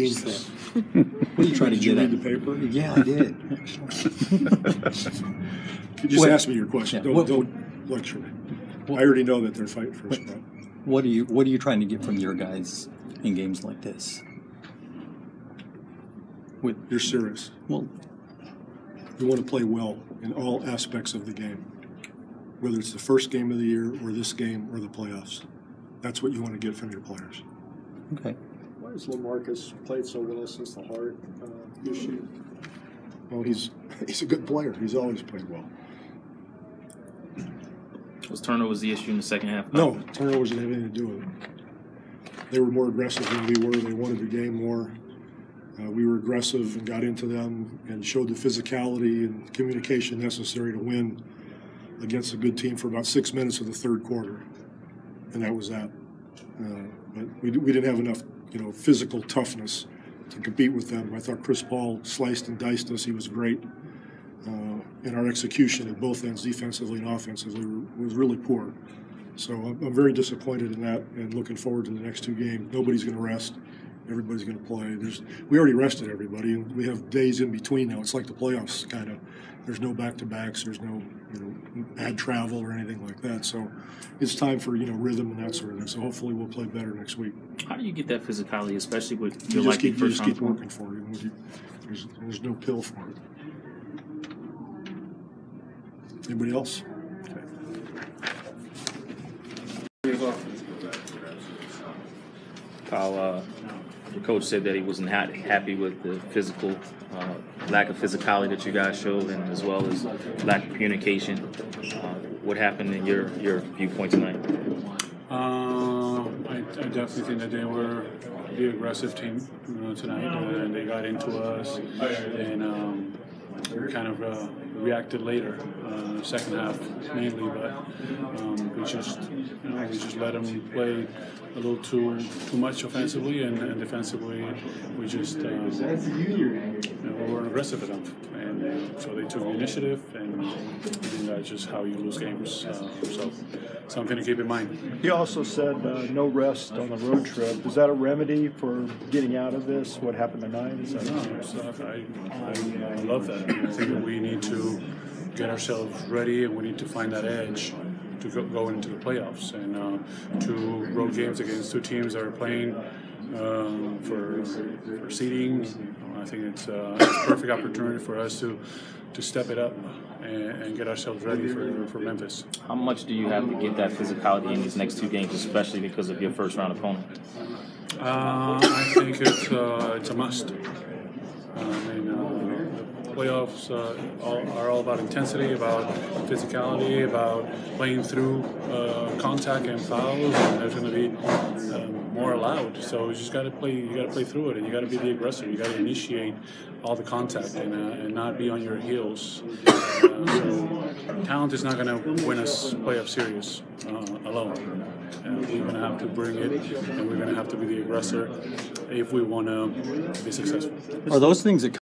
What are you trying to get at? Did you read the paper? Yeah, I did. Just ask me your question. Yeah, Don't lecture me. I already know that they're fighting for a spot. What are you trying to get from your guys in games like this? You're serious. Well, You want to play well in all aspects of the game, whether it's the first game of the year or this game or the playoffs. That's what you want to get from your players. okay. Why has LaMarcus played so well since the heart issue? Well, he's a good player. He's always played well. Was turnovers the issue in the second half? No, turnovers didn't have anything to do with it. They were more aggressive than we were. They wanted the game more. We were aggressive and got into them and showed the physicality and communication necessary to win against a good team for about 6 minutes of the third quarter, and that was that. But we didn't have enough, physical toughness to compete with them. I thought Chris Paul sliced and diced us. He was great. And our execution at both ends, defensively and offensively, was really poor. So I'm very disappointed in that and looking forward to the next two games. Nobody's going to rest. Everybody's going to play. We already rested everybody, and we have days in between now. It's like the playoffs, kind of. There's no back-to-backs. There's no bad travel or anything like that. So it's time for rhythm and that sort of thing. So hopefully we'll play better next week. How do you get that physicality, especially with You your just keep first round working for it. There's no pill for it. Anybody else? Kyle, your coach said that he wasn't happy with the physical lack of physicality that you guys showed, and as well as lack of communication. What happened in your viewpoint tonight? I definitely think that they were the aggressive team tonight, and they got into us, and we kind of reacted later, second half mainly, but we just let them play a little too much offensively, and defensively we just we weren't aggressive enough, and so they took the initiative, and I think that's just how you lose games. So something to keep in mind. He also said no rest on the road trip. Is that a remedy for getting out of this? What happened tonight? I love that. I think that we need to get ourselves ready, and we need to find that edge to go into the playoffs, and two road games against two teams that are playing for seeding. I think it's a perfect opportunity for us to step it up and get ourselves ready for Memphis. How much do you have to get that physicality in these next two games, especially because of your first round opponent? I think it's a must. Playoffs are all about intensity, about physicality, about playing through contact and fouls, and there's going to be more allowed. So you just got to play. You got to play through it, and you got to be the aggressor. You got to initiate all the contact and not be on your heels. So talent is not going to win us playoff series alone. We're going to have to bring it, and we're going to have to be the aggressor if we want to be successful. Are those things that